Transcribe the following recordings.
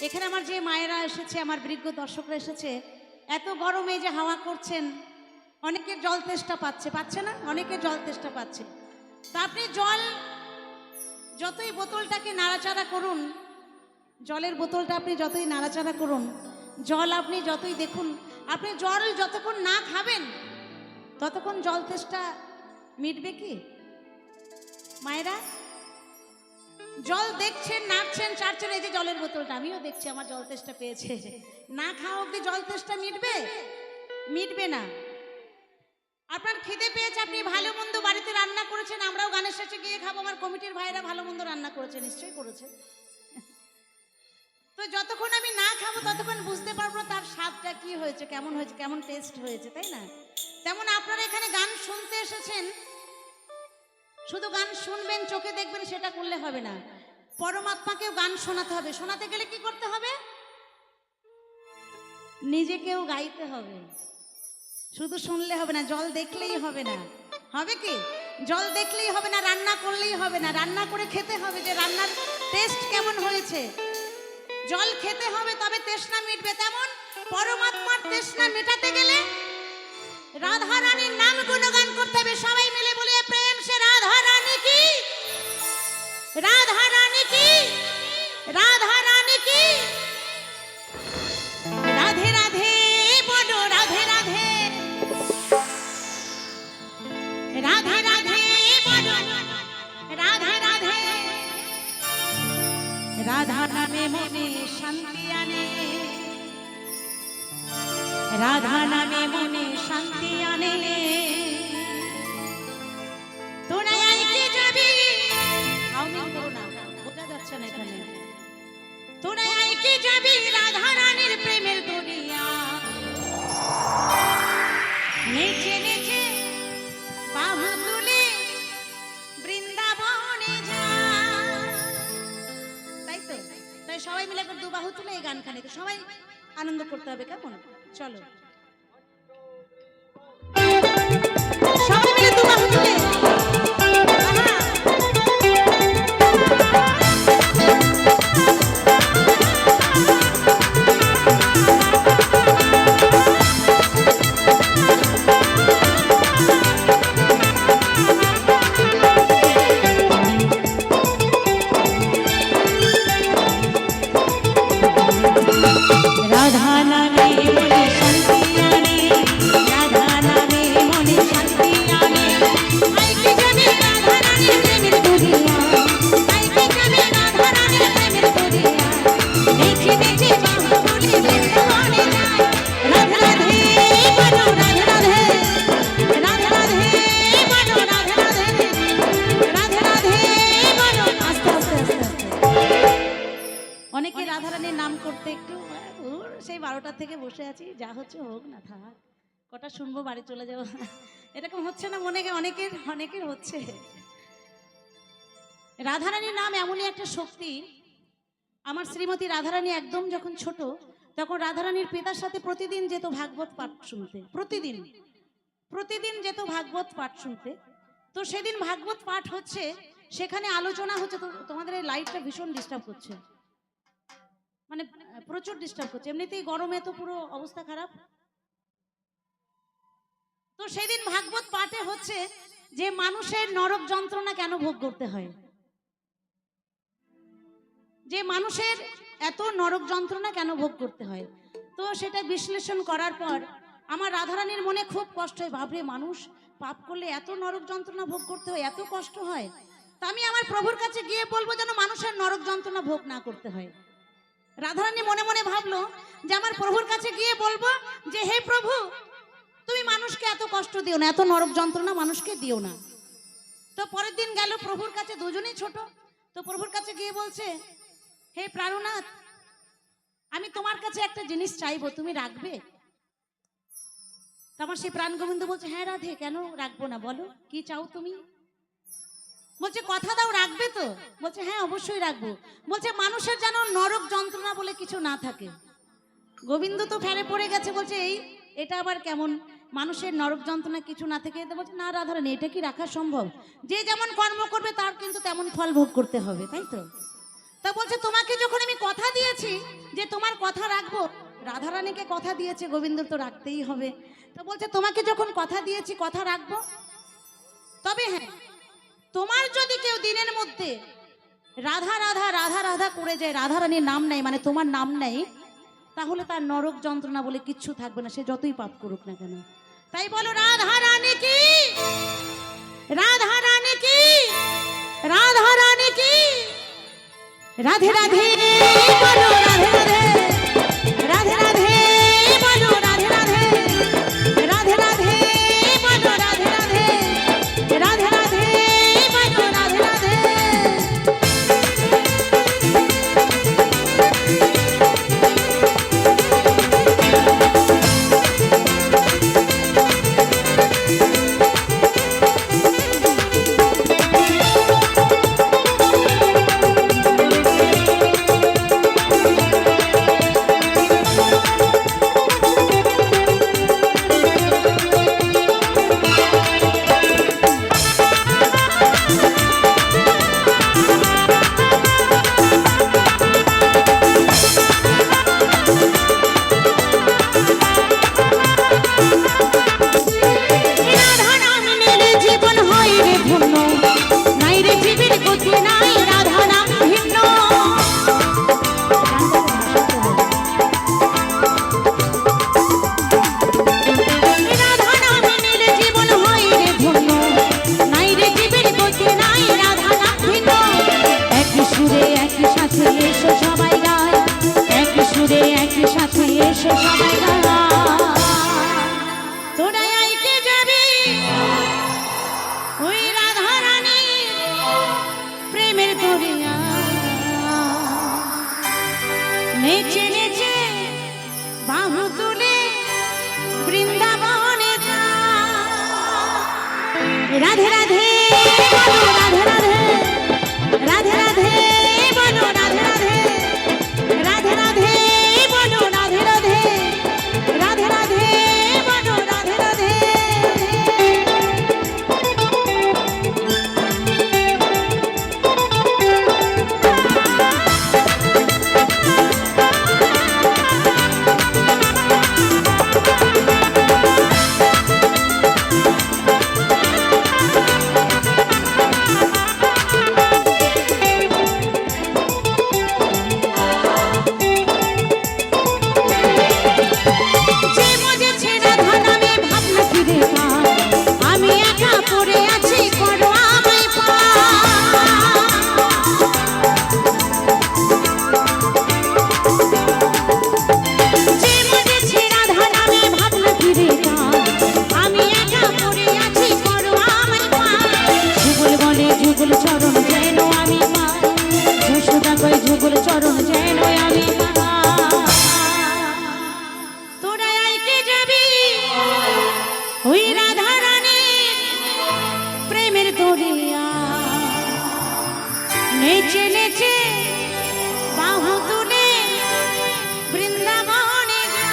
এখানে আমার যে মায়েরা এসেছে, আমার বৃদ্ধ দর্শকরা এসেছে, এত গরমে যে হাওয়া করছেন, অনেকের জল তেষ্টা পাচ্ছে না? অনেকের জল তেষ্টা পাচ্ছে। তা আপনি জল যতই বোতলটাকে নাড়াচাড়া করুন, জলের বোতলটা আপনি যতই নাড়াচাড়া করুন, জল আপনি যতই দেখুন, আপনি জল যতক্ষণ না খাবেন ততক্ষণ জল তেষ্টা মিটবে কি মায়েরা? জল দেখছেন, নাড়ছেন, চাড়ছেন, এই যে জলের বোতলটা আমিও দেখছি আমার জল তেষ্টা পেয়েছে, না খাওয়া অব্দি জল তেষ্টা মিটবে না। আপনার খিদে পেয়েছে, আপনি ভালো মন্দ বাড়িতে রান্না করেছেন, আমরাও গানের শেষে গিয়ে খাবো, আমার কমিটির ভাইরা ভালো মন্দ রান্না করেছে, নিশ্চয়ই করেছে। তো যতক্ষণ আমি না খাবো ততক্ষণ বুঝতে পারবো তার স্বাদটা কি হয়েছে, কেমন হয়েছে, কেমন টেস্ট হয়েছে, তাই না? তেমন আপনারা এখানে গান শুনতে এসেছেন, শুধু গান শুনবেন, চোখে দেখবেন, সেটা করলে হবে না। পরমাত্মাকেও গান শোনাতে হবে। শোনাতে গেলে কি করতে হবে? নিজেকেও গাইতে হবে। শুধু শুনলে হবে না, জল দেখলেই হবে না। হবে কি? জল দেখলেই হবে না, রান্না করলেই হবে না, রান্না করে খেতে হবে যে রান্নার টেস্ট কেমন হয়েছে। জল খেতে হবে, তবে তৃষ্ণা মিটবে। তেমন পরমাত্মার তৃষ্ণা মেটাতে গেলে রাধা রানীর নাম গুণগান করতে হবে। সবাই মিলে বলে প্রেম সে রাধা রানী কি, রাধা রানী কি, রাধা রানী কি। রাধে রাধে বলো, রাধে রাধে, রাধে রাধে বলো, রাধে রাধে। রাধা নামে মনে শান্তি আনে, রাধা নামে মনে শান্তি আনে। তোরা আইকে যাবি, আউমিন করো না, বোঝা যাচ্ছে না এখানে। তোরা আইকে যাবি রাধা রানীর প্রেমের দুনিয়া, নেচে নেচে বাহু তুলে বৃন্দাবনে যা। তাই তো? তাই সবাই মিলে একবার দু বাহু তুলে এই গানখানে সবাই আনন্দ করতে হবে, কেমন? চলো সবাই মিলে দু বাহু তুলে। অনেকে রাধারানীর নাম করতে একটু সেই 12টা থেকে বসে আছি, যা হচ্ছে হোক না, থাক, কটা শুনবো, বাড়ি চলে যাবো, এরকম হচ্ছে না মনে? অনেকের হচ্ছে। রাধারানীর নাম এমনই একটা শক্তি। আমার শ্রীমতী রাধারানী একদম যখন ছোট, তখন রাধারানীর পিতার সাথে প্রতিদিন যেত ভাগবত পাঠ শুনতে, প্রতিদিন যেত ভাগবত পাঠ শুনতে। তো সেদিন ভাগবত পাঠ হচ্ছে, সেখানে আলোচনা হচ্ছে। তো তোমাদের এই লাইটটা ভীষণ ডিস্টার্ব করছে, মানে প্রচুর ডিস্টার্ব করছে, এমনিতেই গরমে তো পুরো অবস্থা খারাপ। তো সেদিন ভাগবত পাঠে হচ্ছে যে মানুষের নরক যন্ত্রণা কেন ভোগ করতে হয়, যে মানুষের এত নরক যন্ত্রণা কেন ভোগ করতে হয়। তো সেটা বিশ্লেষণ করার পর আমার রাধারানীর মনে খুব কষ্ট হয়, ভাবরে মানুষ পাপ করলে এত নরক যন্ত্রণা ভোগ করতে হয়, এত কষ্ট হয়। তা আমি আমার প্রভুর কাছে গিয়ে বলবো যেন মানুষের নরক যন্ত্রণা ভোগ না করতে হয়। রাধারানী মনে মনে ভাবলো যে আমার প্রভুর কাছে গিয়ে বলবো যে হে প্রভু, তুমি মানুষকে এত কষ্ট দিও না, এত নরক যন্ত্রণা মানুষকে দিও না। তো পরের দিন গেল প্রভুর কাছে, দুজনেই ছোট। তো প্রভুর কাছে গিয়ে বলছে, হে প্রাণনাথ, আমি তোমার কাছে একটা জিনিস চাইবো, তুমি রাখবে? আমার সেই প্রাণ গোবিন্দ বলছে, হ্যাঁ রাধে, কেন রাখবো না, বলো কি চাও তুমি? বলছে কথা দাও, রাখবে তো? বলছে হ্যাঁ অবশ্যই রাখবো। বলছে মানুষের যেন নরক যন্ত্রণা বলে কিছু না থাকে। গোবিন্দ তো ফেরে পড়ে গেছে, বলছে এটা আবার কেমন, মানুষের নরক যন্ত্রণা কিছু না থেকে? বলছে না রাধারানী, এটা কি রাখা সম্ভব? যে যেমন কর্ম করবে তার কিন্তু তেমন ফল ভোগ করতে হবে, তাই তো? তা বলছে তোমাকে যখন আমি কথা দিয়েছি যে তোমার কথা রাখবো, রাধারানীকে কথা দিয়েছে, গোবিন্দর তো রাখতেই হবে। তো বলছে তোমাকে যখন কথা দিয়েছি কথা রাখবো, তবে হ্যাঁ তোমার যদি কেউ দিনের মধ্যে রাধা রাধা রাধা রাধা করে যায়, রাধারানীর নাম নেই মানে তোমার নাম নেই, তাহলে তার নরক যন্ত্রণা বলে কিচ্ছু থাকবে না, সে যতই পাপ করুক না কেন। তাই বলো রাধা রানী কি, রাধা রানী কি, রাধা রানী কি, রাধে রাধে বলো রাধে রাধে, রাধে রাধে বলো রাধে রাধে, রাধে রাধে বলো রাধে রাধে, রাধে রাধে বলো রাধে রাধে। নেচে নেচে বাহু তুলে বৃন্দাবনে যা, রাধে রাধে বলো রাধে রাধে, রাধে রাধে বলো রাধে রাধে, রাধে রাধে বলো রাধে রাধে, রাধে রাধে বলো রাধে রাধে। নেচে নেচে বাহু তুলে বৃন্দাবনে যা,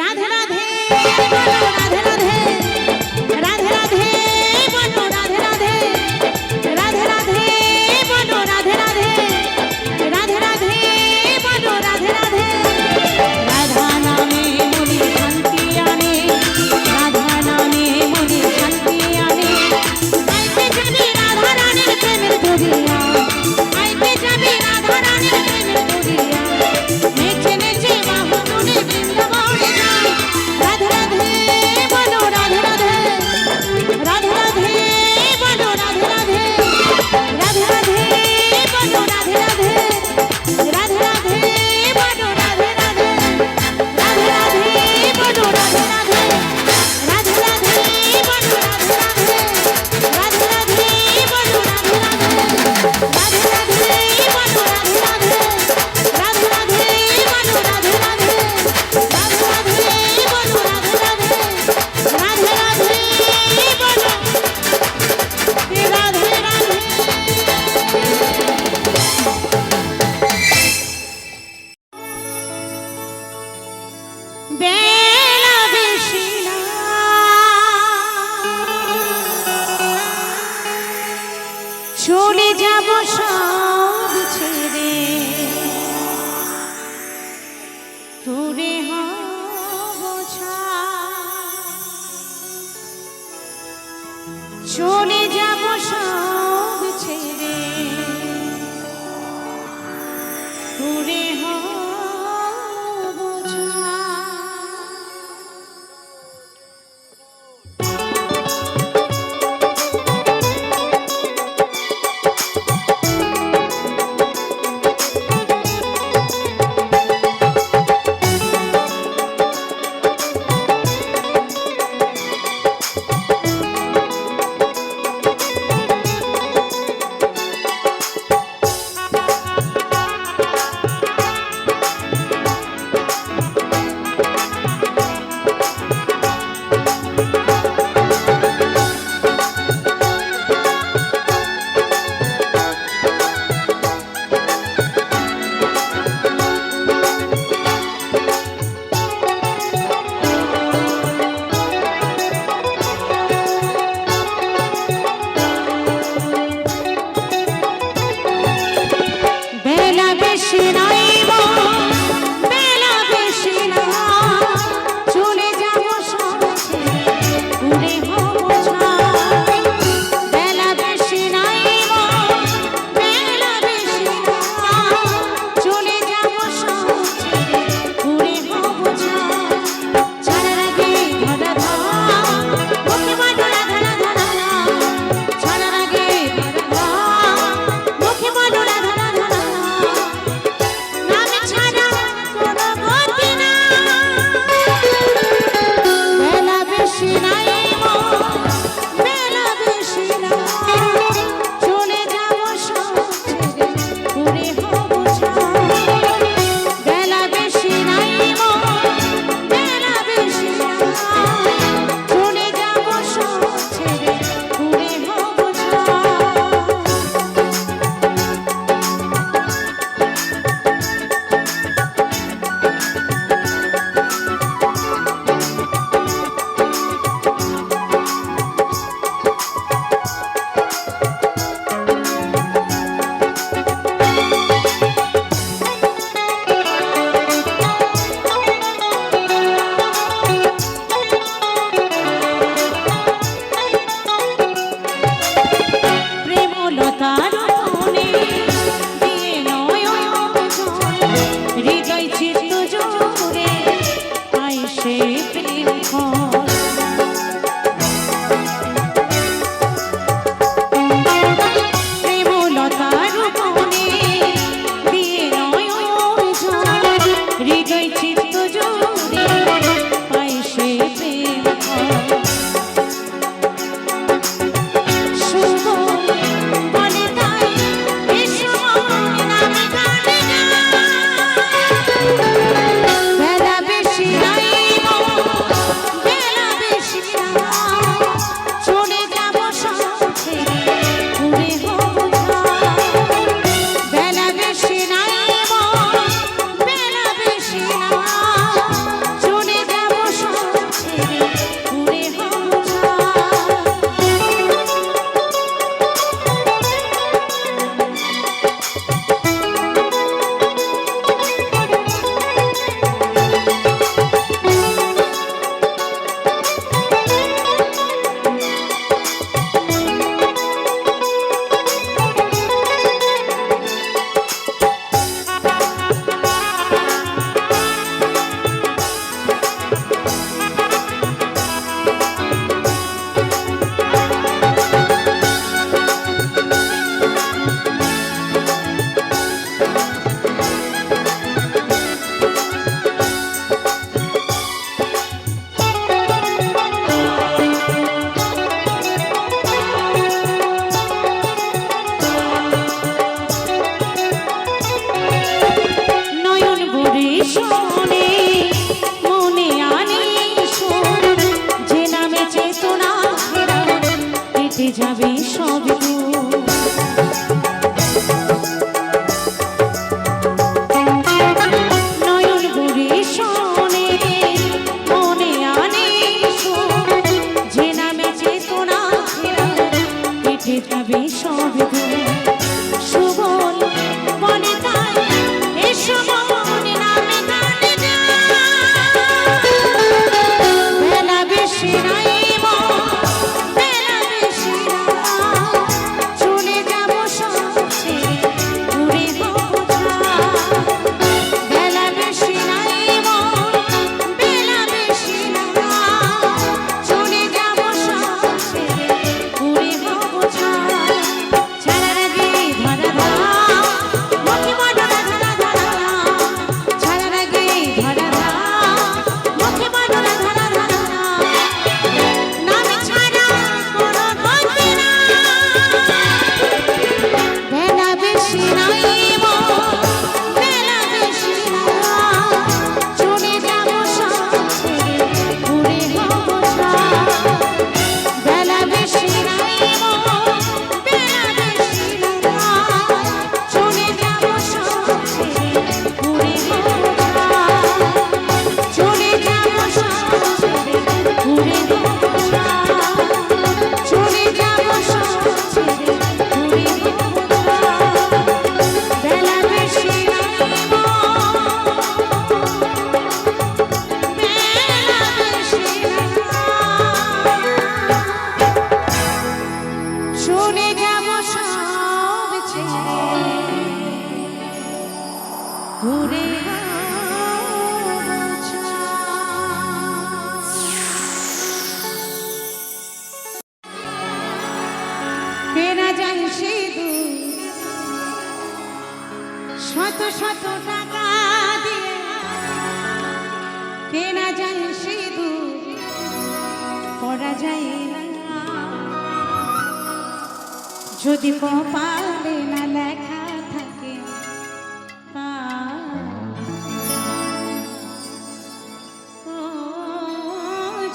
রাধে রাধে বলো রাধে রাধে, রাধে রাধে বলো রাধে রাধে, রাধে রাধে বলো রাধে রাধে, রাধে রাধে বলো রাধে রাধে। রাধা নামে মনে শান্তি আনে, রাধা নামে মনে শান্তি আনে, রাধা রানীর প্রেমে শোনে মনে আনে সুর যে নামে চেতনা ফেরা কেটে যাবে সব দূর নয়ন ভরে শোনে মনে আনে সুর যে নামে চেতনা ফেরা কেটে যাবে সব দূর সুবল মনে তাই এসো মনে নামে গানে বেলা বেশি নাই বেলা বেশি চলে যাব সবচে দূরে বেলা বেশি নাই বেলা বেশি চলে যাব সবচে দূরে ছাড়া গে ধরা মুখে ধরা ধরা ধরা ছাড়া গে ধরা মুখে ধরা ধরা ধরা নাম ছাড়া কোনো গতি না বেলা বেশি নাই বেলা বেশি চলে যাব সবচে দূরে বেলা বেশি নাই বেলা বেশি চলে যাব সবচে দূরে চলে যাব সবচে দূরে চলে যাব সবচে দূরে বেলা বেশি নাই বেলা বেশি চলে যাব সব ছেড়ে ঘুরে কেনা যায় সিঁদুর শত শত টাকা দিয়ে কেনা যায় সিঁদুর পড়া যায় না যদি কপালে না লেখা থাকে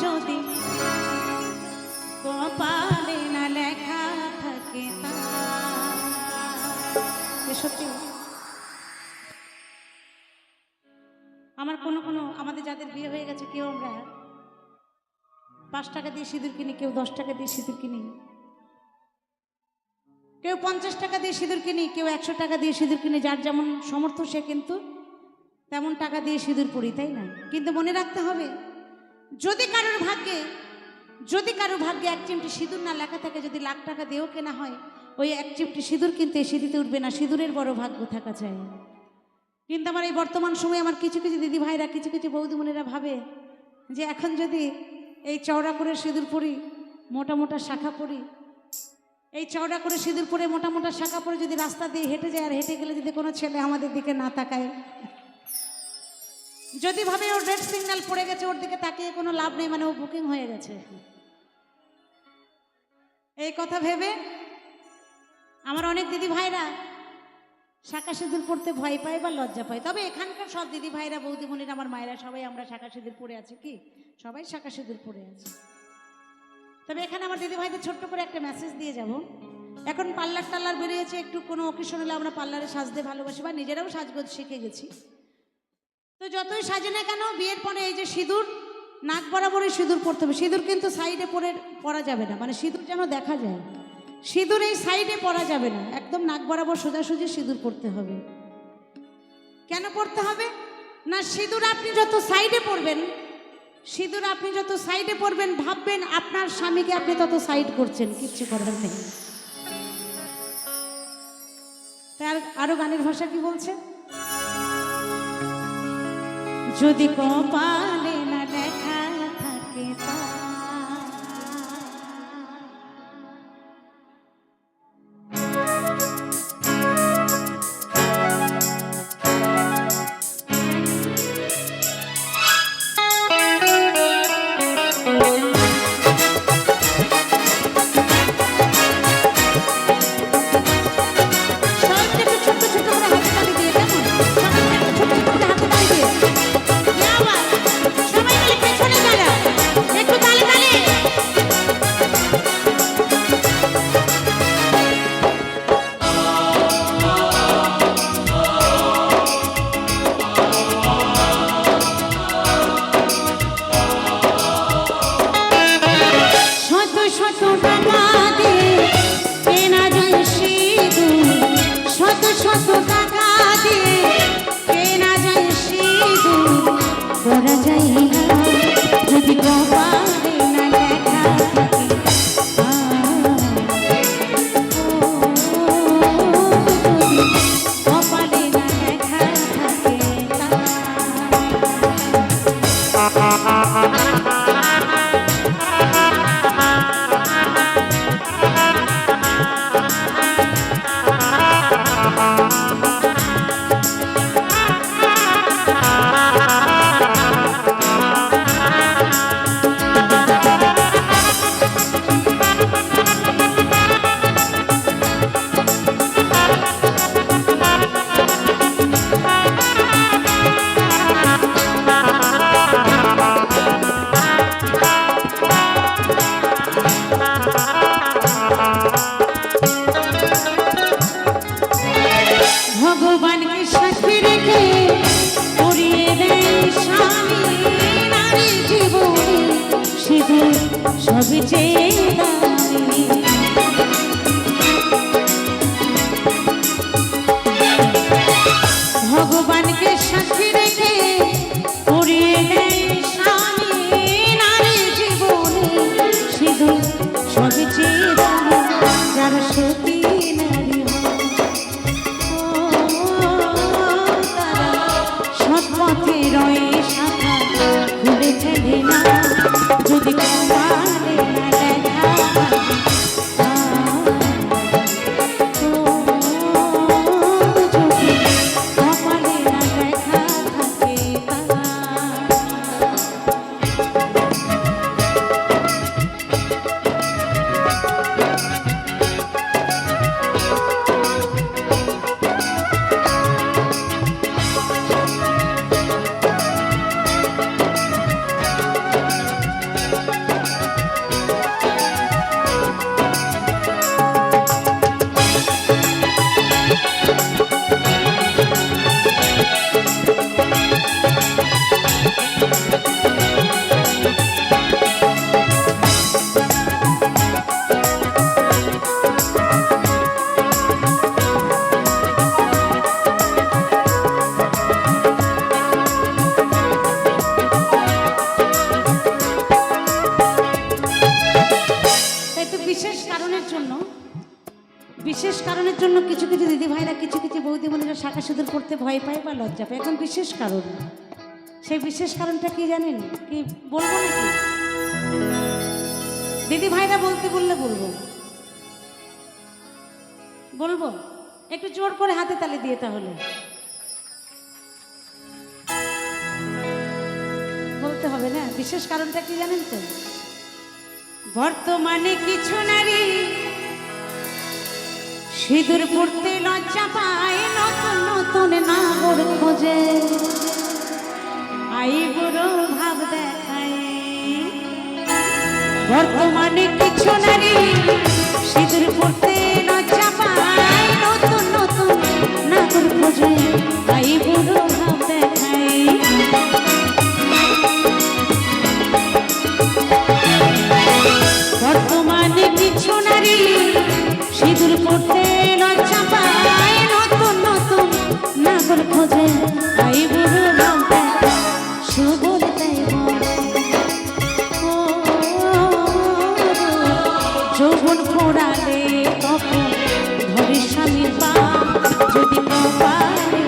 যদি কপালে না লেখা থাকে সত্যি আমার কোনো আমাদের যাদের বিয়ে হয়ে গেছে কেউ আমরা 5 টাকা দিয়ে সিঁদুর কিনি, কেউ 10 টাকা দিয়ে সিঁদুর কিনি, কেউ 50 টাকা দিয়ে সিঁদুর কিনি, কেউ 100 টাকা দিয়ে সিঁদুর কিনি, যার যেমন সমর্থ সে কিন্তু তেমন টাকা দিয়ে সিঁদুর পরি, তাই না? কিন্তু মনে রাখতে হবে যদি কারোর ভাগ্যে 1 চিমটি সিঁদুর না লেখা থাকে, যদি লাখ টাকা দিয়েও কেনা হয়, ওই 1 চিমটি সিঁদুর কিনতে সিঁড়িতে উঠবে না। সিঁদুরের বড় ভাগ্য থাকা চাই। কিন্তু আমার এই বর্তমান সময়ে আমার কিছু কিছু দিদি ভাইরা, কিছু কিছু বৌদিমণিরা ভাবে যে এখন যদি এই চওড়া করে সিঁদুর পরি, মোটা মোটা শাখা পরি, এই চওড়া করে সিঁদুর পরে মোটা মোটা শাখা পরে যদি রাস্তা দিয়ে হেঁটে যায়, আর হেঁটে গেলে যদি কোনো ছেলে আমাদের দিকে না তাকায়, যদি ভাবে ওর রেড সিগন্যাল পড়ে গেছে, ওর দিকে তাকিয়ে কোনো লাভ নেই, মানে ও বুকিং হয়ে গেছে, এই কথা ভেবে আমার অনেক দিদি ভাইরা শাখা সিঁদুর পড়তে ভয় পায় বা লজ্জা পায়। তবে এখানকার সব দিদি ভাইরা, বৌদিমণিরা, আমার মায়েরা সবাই আমরা শাখা সিঁদুর পরে আছি, কি সবাই শাখা সিঁদুর পরে আছে। তবে এখানে আমার দিদি ভাইদের ছোট্ট করে একটা মেসেজ দিয়ে যাব। এখন পার্লার বেরিয়েছে, একটু কোনো অকেশন হলে আমরা পার্লারে সাজতে ভালোবাসি বা নিজেরাও সাজগোজ শিখে গেছি। তো যতই সাজে না কেন, বিয়ের পরে এই যে সিঁদুর, নাক বরাবরই সিঁদুর পরতে হবে। সিঁদুর কিন্তু সাইডে পরা যাবে না, মানে সিঁদুর যেন দেখা যায়, সিঁদুর এই সাইডে পরা যাবে না, একদম নাক বরাবর সোজাসুজি সিঁদুর পরতে হবে। কেন পরতে হবে না? সিঁদুর আপনি যত সাইডে পরবেন, ভাববেন আপনার স্বামীকে আপনি তত সাইড করছেন, কিচ্ছু করার নেই। তার আরো গানের ভাষা কি বলছে? যদি কপালে না লেখা থাকে ছোট্ট ছোট্ট করে হাতে তালি দিয়ে, কেমন? ছোট্ট ছোট্ট করে হাতে তালি দিয়ে চেয়ে দামি। ভগবানকে সাক্ষী রেখে পড়িয়ে দেয় স্বামী, নারীর জীবনে শুধু সবই চেয়ে দামি যারা সতী নারী হয়। তারা সৎপথে রয়ে শাখা খুলে ফেলে না, যদি কপালে না দেখা বিশেষ কারণের জন্য কিছু কিছু দিদি ভাইরা কিছু কিছু বৌদি বোনেরা শাখা সিঁদুর করতে ভয় পায় বা লজ্জা পায়, এখন বিশেষ কারণ। সেই বিশেষ কারণটা কি জানেন? কি বলবো নাকি? দিদি ভাইরা বলতে বললে বলবো, বলবো একটু জোর করে হাতে তালি দিয়ে। তাহলে বলতে হবে না? বিশেষ কারণটা কি জানেন তো? বর্তমানে কিছু নারী সিঁদুর পড়তে লজ্জা পায়, নতুন নতুন নাগর খোঁজে, আই বুড়ো ভাব দেখায়। বর্তমানে কিছু নারী সিঁদুর পড়তে লজ্জা পায়, নতুন নতুন নাগর খোঁজে, আই বুড়ো ভাব দেখায়। বর্তমানে কিছু নারী সিঁদুর পড়তে লজ্জা পায়, নতুন নতুন নাগর খোঁজে, আই বুড়ো ভাব দেখায়। সুবল তাই যৌবন ফোড়ালে তখন ধরে স্বামীর পা, যদি কপালে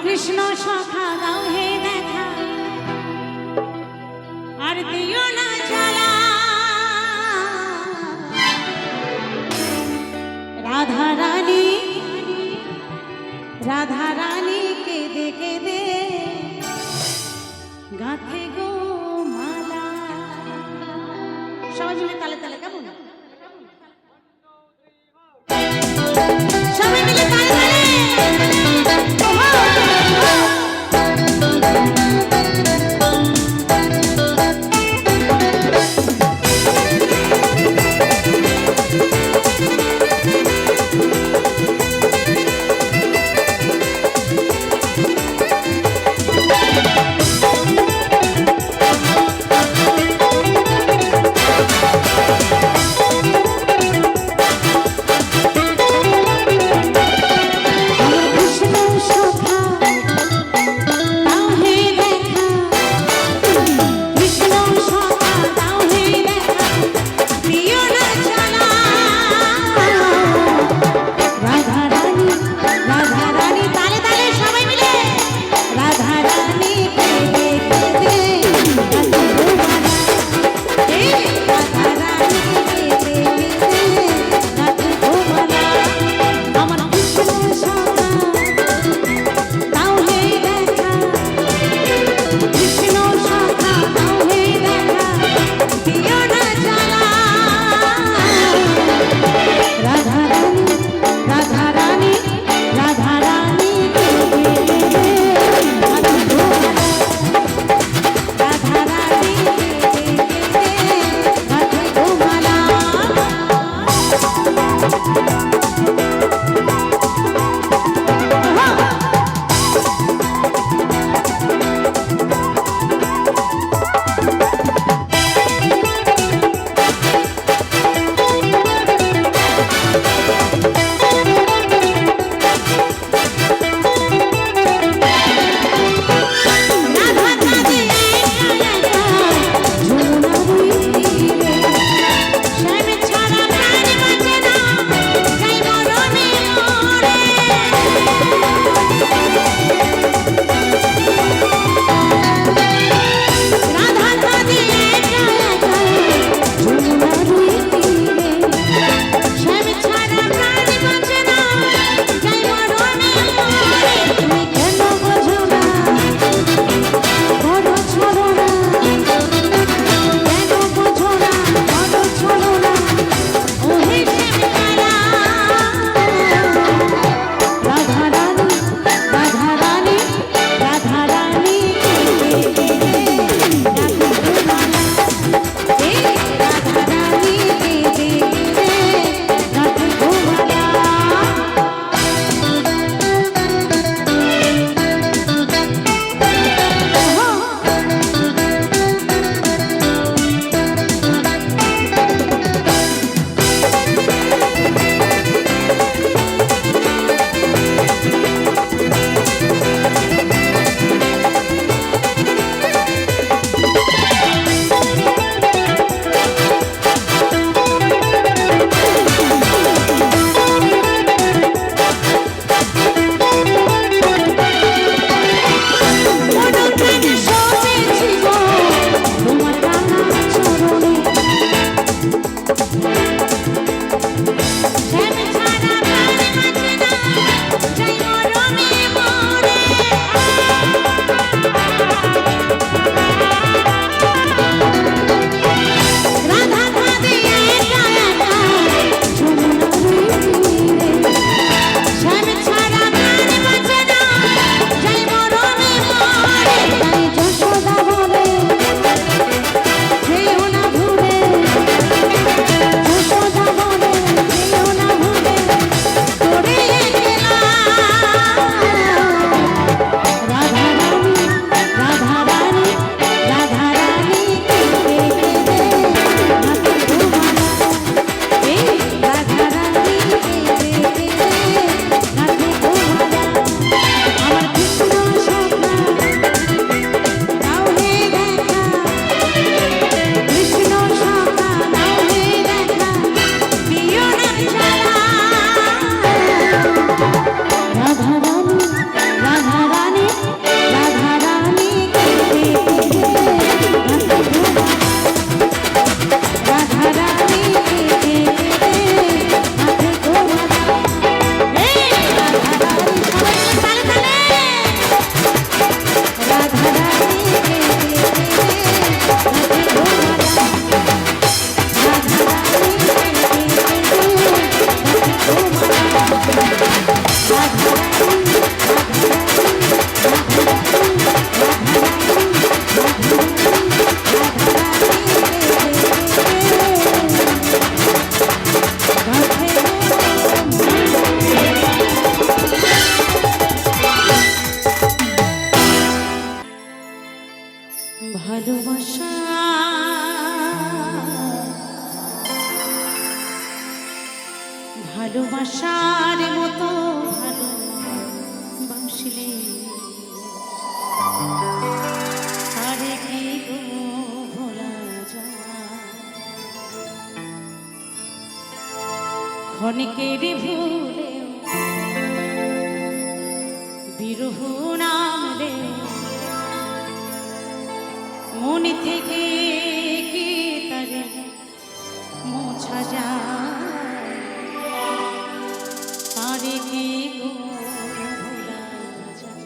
কৃষ্ণ সখা দাও হে দেখা, আর দিও না জ্বালা। রাধা রানী রাধা রানী কেঁদে কেঁদে গাঁথে গো মালা। সবাই মিলে তালে তালে কেমন? সবাই মিলে তালে তালে। ভালোবাসা ভালোবাসার মতো ভালোবাসলে আরে কি গো ভোলা যায় ক্ষণিকের ভুলে বিরহ নামলে মন থেকে কি তারে মোছা যায় পারে কি গো ভোলা যায়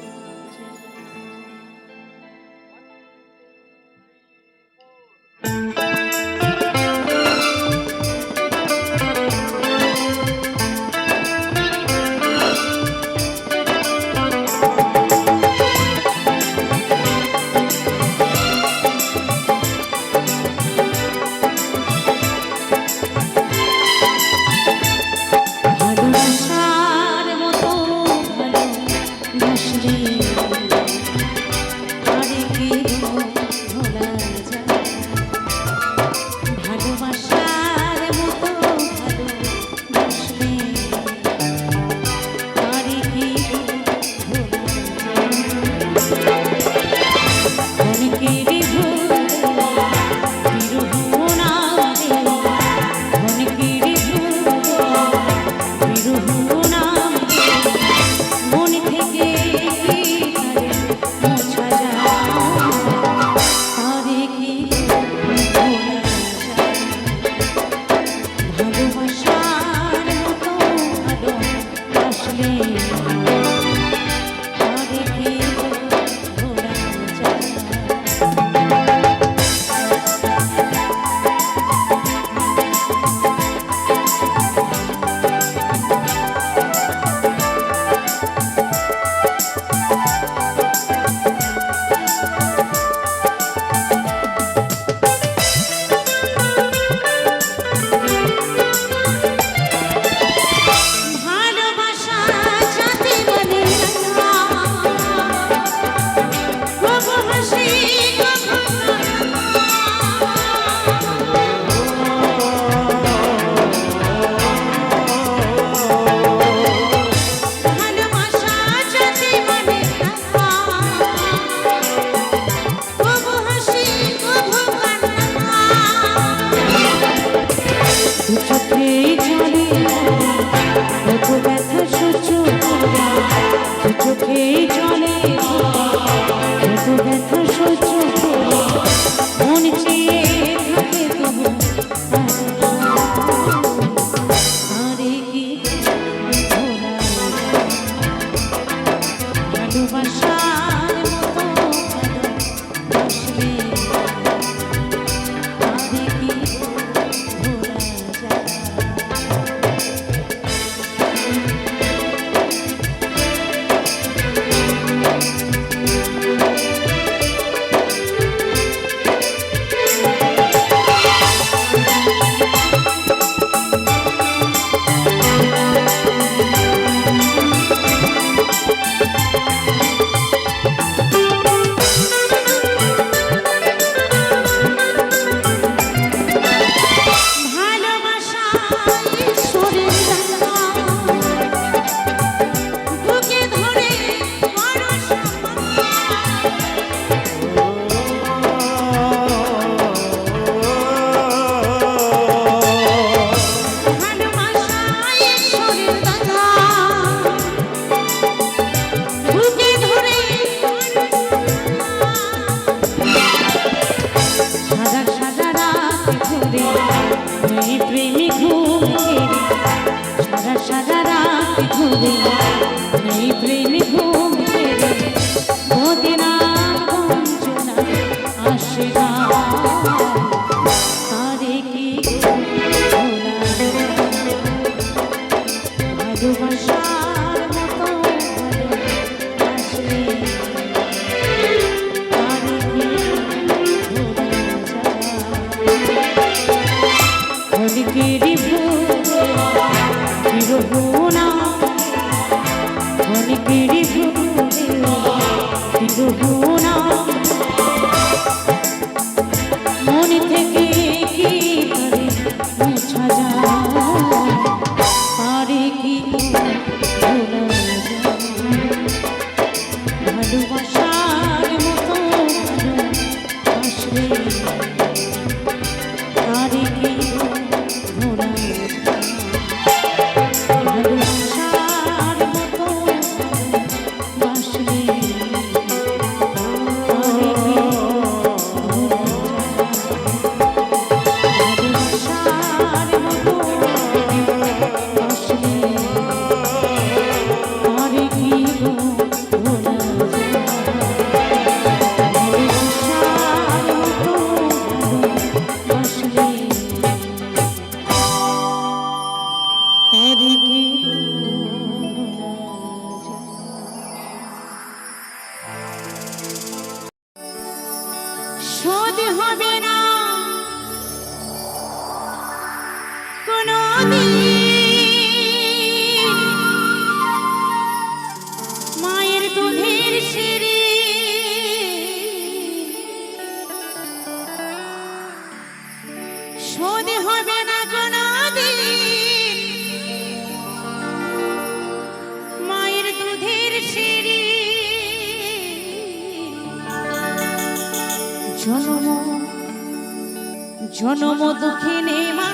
জনম দুঃখিনী মা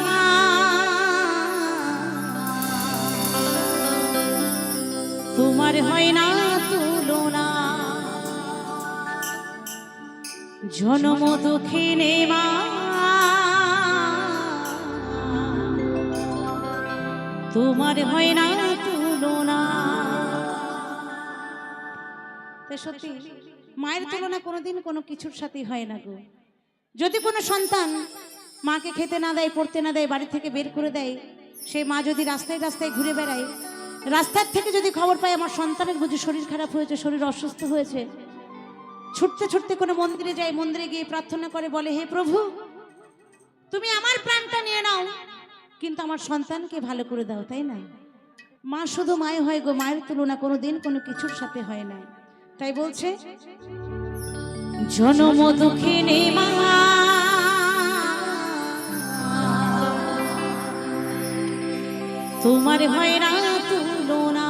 তোমার হয় না তুলনা জনম দুঃখিনী মা তোমার হয় না তুলনা। সত্যি মায়ের তুলনা কোনোদিন কোনো কিছুর সাথে হয় না গো। যদি কোনো সন্তান মাকে খেতে না দেয়, পড়তে না দেয়, বাড়ি থেকে বের করে দেয়, সেই মা যদি রাস্তায় রাস্তায় ঘুরে বেড়ায়, রাস্তার থেকে যদি খবর পায় আমার সন্তানের বুঝি শরীর খারাপ হয়েছে, শরীর অসুস্থ হয়েছে, ছুটতে ছুটতে কোনো মন্দিরে যায়, মন্দিরে গিয়ে প্রার্থনা করে, বলে হে প্রভু তুমি আমার প্রাণটা নিয়ে নাও কিন্তু আমার সন্তানকে ভালো করে দাও, তাই না? মা শুধু মায় হয় গো, মায়ের তুলনা কোনোদিন কোনো কিছুর সাথে হয় না। তাই বলছে জনম দুঃখিনী মা তোমার হয় না তুলনা।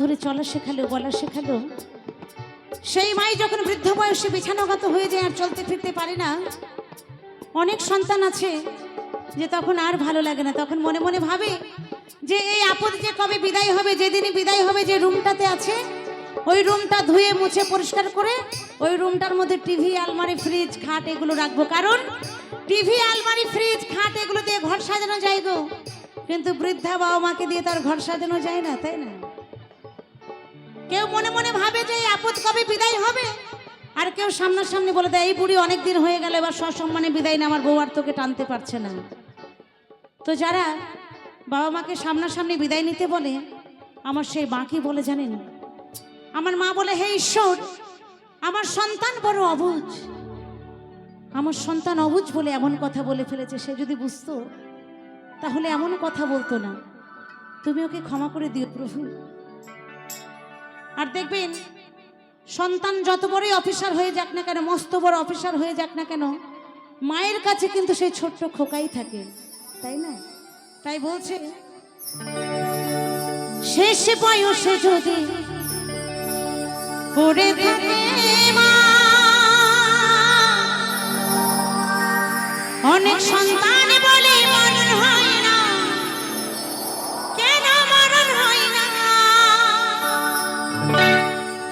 ধরে চলা শেখালো, বলা শেখালো, সেই মাই যখন বৃদ্ধ বয়সে বিছানাগত হয়ে যায় আর চলতে ফিরতে পারে না, অনেক সন্তান আছে যে তখন আর ভালো লাগে না, তখন মনে মনে ভাবে যে এই আপদ যে কবে বিদায় হবে, যেদিনই বিদায় হবে যে রুমটাতে আছে ওই রুমটা ধুয়ে মুছে পরিষ্কার করে ওই রুমটার মধ্যে টিভি, আলমারি, ফ্রিজ, খাট এগুলো রাখবো, কারণ টিভি, আলমারি, ফ্রিজ, খাট এগুলো দিয়ে ঘর সাজানো যায় গো, কিন্তু বৃদ্ধা বাবা মাকে দিয়ে তার ঘর সাজানো যায় না, তাই না? কেউ মনে মনে ভাবে যে এই আপদ কবে বিদায় হবে, আর কেউ সামনাসামনি বলে দেয় এই বুড়ি অনেকদিন হয়ে গেল, এবার সসম্মানে বিদায় না, আমার বউ আর তোকে টানতে পারছে না। তো যারা বাবা মাকে সামনাসামনি বিদায় নিতে বলে, আমার সেই মা কি বলে জানেন? আমার মা বলে, হে ঈশ্বর, আমার সন্তান বড় অবুঝ, আমার সন্তান অবুঝ বলে এমন কথা বলে ফেলেছে। সে যদি বুঝতো তাহলে এমন কথা বলতো না, তুমি ওকে ক্ষমা করে দিও প্রভু। আর দেখবেন সন্তান যত বড়ই অফিসার হয়ে যাক না কেন, মস্ত বড় অফিসার হয়ে যাক না কেন, মায়ের কাছে কিন্তু সেই ছোট্ট খোকাই থাকে, তাই না? তাই বলছে, শেষ বয়সে যদি পড়ে থাকে মা, অনেক সন্তান বলে মরণ হয় না, কেন মরণ হয় না?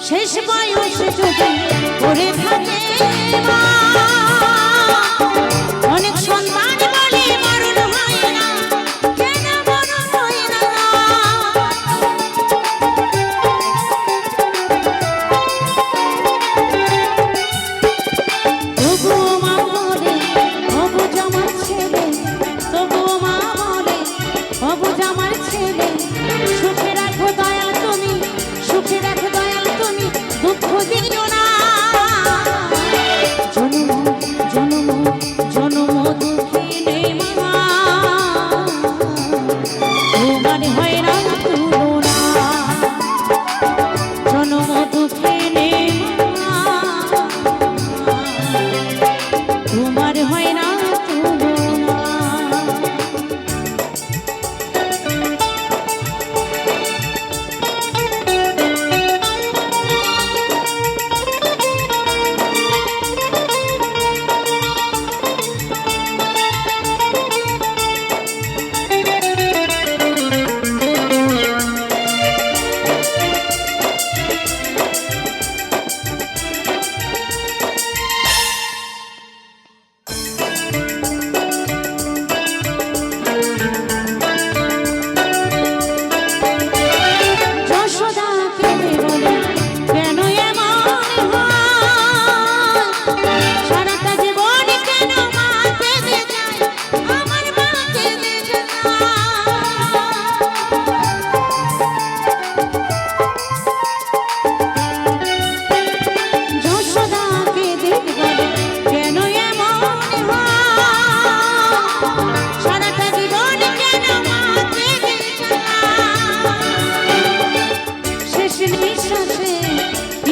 শেষ বয়সে যদি পড়ে থাকে মা, অনেক সন্তান বলে মরণ হয় না, কেন মরণ হয় না? তবুও মা বলে অবুঝ আমার ছেলে, তবুও মা বলে অবুঝ আমার ছেলে, সুখে রাখো দয়াল তুমি, সুখে রাখো দয়াল তুমি, দুঃখ দিও না। জনম জনম জনম দুঃখিনী মা, তোমার হয় না তুলনা, জনম দুঃখিনী মা, তোমার হয় না তুলনা।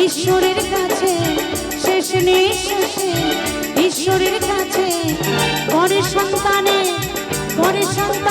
ঈশ্বরের কাছে, শেষ নিঃশ্বাসে ঈশ্বরের কাছে, পরে সন্তানে, পরে সন্তান